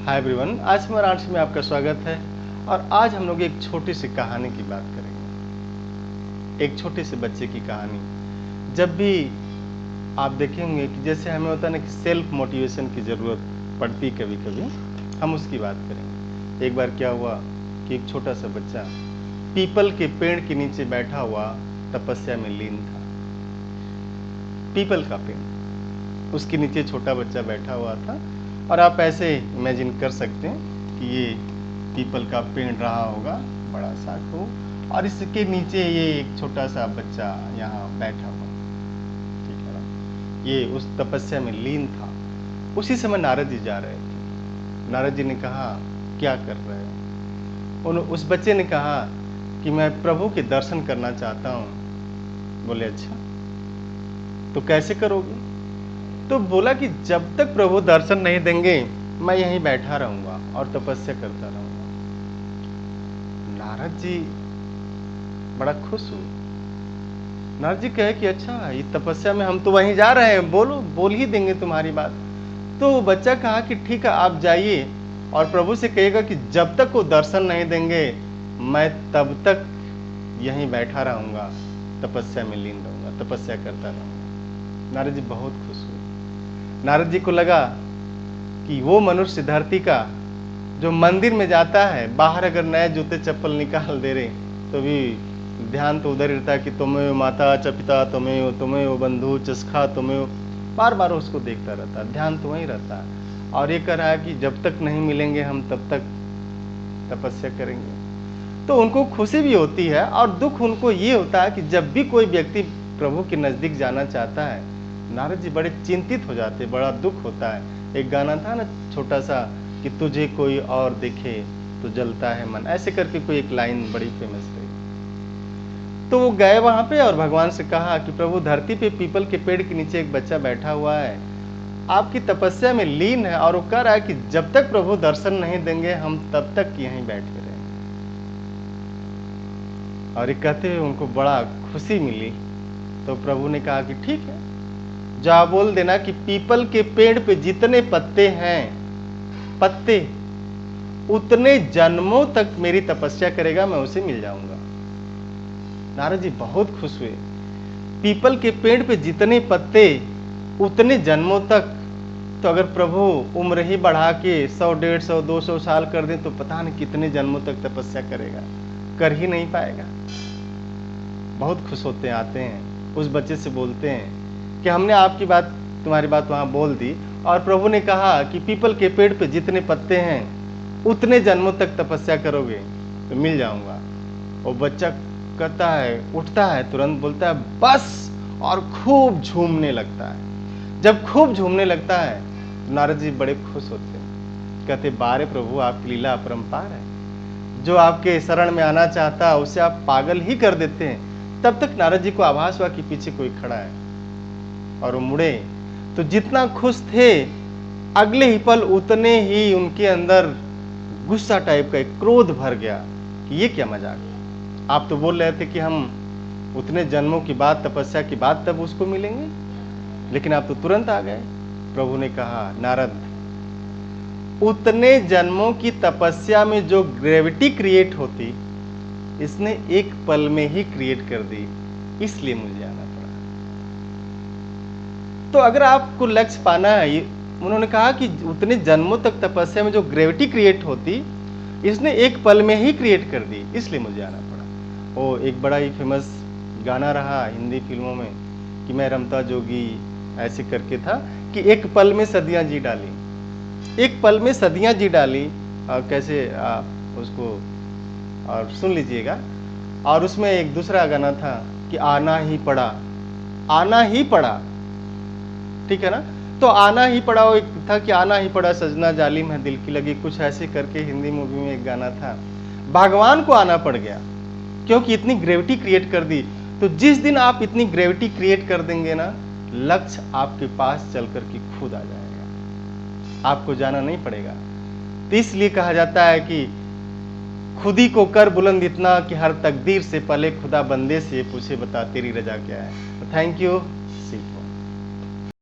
Hi everyone, आज स्मरांश में आपका स्वागत है। और आज हम लोग एक छोटी सी कहानी की बात करेंगे। एक छोटे से बच्चे की कहानी। जब भी आप देखेंगे कि जैसे हमें होता है ना कि सेल्फ मोटिवेशन की ज़रूरत पड़ती कभी कभी, हम उसकी बात करेंगे। एक बार क्या हुआ कि एक छोटा सा बच्चा पीपल के पेड़ के नीचे बैठा हुआ तपस्या में लीन था। पीपल का पेड़, उसके नीचे छोटा बच्चा बैठा हुआ था। और आप ऐसे इमेजिन कर सकते हैं कि ये पीपल का पेड़ रहा होगा, बड़ा सा खूब, और इसके नीचे ये एक छोटा सा बच्चा यहाँ बैठा हुआ, ठीक है ना। ये उस तपस्या में लीन था। उसी समय नारद जी जा रहे थे। नारद जी ने कहा, क्या कर रहे हो? उस बच्चे ने कहा कि मैं प्रभु के दर्शन करना चाहता हूँ। बोले, अच्छा तो कैसे करोगे? तो बोला कि जब तक प्रभु दर्शन नहीं देंगे मैं यहीं बैठा रहूंगा और तपस्या करता रहूंगा। नारद जी बड़ा खुश हुए। नारद जी कहे कि अच्छा, ये तपस्या में हम तो वहीं जा रहे हैं, बोल ही देंगे तुम्हारी बात। तो बच्चा कहा कि ठीक है, आप जाइए और प्रभु से कहिएगा कि जब तक वो दर्शन नहीं देंगे मैं तब तक यहीं बैठा रहूंगा, तपस्या में लीन रहूंगा, तपस्या करता रहूंगा। नारद जी बहुत खुश हुए। नारद जी को लगा कि वो मनुष्य धरती का जो मंदिर में जाता है, बाहर अगर नए जूते चप्पल निकाल दे रहे तो भी ध्यान तो उधर ही रहता है कि तुम्हें माता च पिता, तुम्हें बंधु चस्खा, तुम्हें बार बार उसको देखता रहता है, ध्यान तो वहीं रहता है। और ये कह रहा है कि जब तक नहीं मिलेंगे हम तब तक तपस्या करेंगे। तो उनको खुशी भी होती है और दुख उनको ये होता है कि जब भी कोई व्यक्ति प्रभु के नजदीक जाना चाहता है, नारद जी बड़े चिंतित हो जाते, बड़ा दुख होता है। एक गाना था ना छोटा सा कि तुझे कोई और दिखे तो जलता है मन, ऐसे करके कोई एक लाइन बड़ी फेमस रही। तो वो गए वहां पे और भगवान से कहा कि प्रभु, धरती पे पीपल के पेड़ के नीचे एक बच्चा बैठा हुआ है, आपकी तपस्या में लीन है, और वो कह रहा है कि जब तक प्रभु दर्शन नहीं देंगे हम तब तक यहीं बैठे रहेंगे। और ये कहते हुए उनको बड़ा खुशी मिली। तो प्रभु ने कहा कि ठीक है, जा बोल देना कि पीपल के पेड़ पे जितने पत्ते हैं, पत्ते उतने जन्मों तक मेरी तपस्या करेगा, मैं उसे मिल जाऊंगा। नारद जी बहुत खुश हुए। पीपल के पेड़ पे जितने पत्ते उतने जन्मों तक, तो अगर प्रभु उम्र ही बढ़ा के 100, 150, 200 साल कर दें तो पता नहीं कितने जन्मों तक तपस्या करेगा, कर ही नहीं पाएगा। बहुत खुश होते हैं, आते हैं उस बच्चे से बोलते हैं कि हमने आपकी बात, तुम्हारी बात वहां बोल दी, और प्रभु ने कहा कि पीपल के पेड़ पे जितने पत्ते हैं उतने जन्मों तक तपस्या करोगे तो मिल जाऊंगा। वो बच्चा कहता है, उठता है, तुरंत बोलता है बस, और खूब झूमने लगता है। जब खूब झूमने लगता है तो नारद जी बड़े खुश होते हैं, कहते बारे प्रभु, आपकी लीला अपरंपार है। जो आपके शरण में आना चाहता है उसे आप पागल ही कर देते हैं। तब तक नारद जी को आभास हुआ कि पीछे कोई खड़ा है, और वो मुड़े तो जितना खुश थे, अगले ही पल उतने ही उनके अंदर गुस्सा टाइप का एक क्रोध भर गया कि ये क्या मजाक, आप तो बोल रहे थे कि हम उतने जन्मों की बात, तपस्या की बात तब उसको मिलेंगे, लेकिन आप तो तुरंत आ गए। प्रभु ने कहा, नारद, उतने जन्मों की तपस्या में जो ग्रेविटी क्रिएट होती, इसने एक पल में ही क्रिएट कर दी, इसलिए मुझे आना पड़ा। तो अगर आपको लक्ष्य पाना है, उन्होंने कहा कि उतने जन्मों तक तपस्या में जो ग्रेविटी क्रिएट होती, इसने एक पल में ही क्रिएट कर दी, इसलिए मुझे आना पड़ा। वो एक बड़ा ही फेमस गाना रहा हिंदी फिल्मों में कि मैं रमता जोगी, ऐसे करके था कि एक पल में सदियां जी डाली, एक पल में सदियां जी डाली। कैसे आप उसको और सुन लीजिएगा। और उसमें एक दूसरा गाना था कि आना ही पड़ा, आना ही पड़ा, ठीक है ना। तो आना ही पड़ा, वो एक था कि आना ही पड़ा सजना जालिम है दिल की लगी, कुछ ऐसे करके हिंदी मूवी में एक गाना था। भगवान को आना पड़ गया क्योंकि इतनी ग्रेविटी क्रिएट कर दी। तो जिस दिन आप इतनी ग्रेविटी क्रिएट कर देंगे ना, लक्ष्य आपके पास चल कर के खुद आ जाएगा, आपको जाना नहीं पड़ेगा। तो इसलिए कहा जाता है कि खुदी को कर बुलंद इतना कि हर तकदीर से पहले खुदा बंदे से पूछे, बता तेरी रजा क्या है। Thank you. सी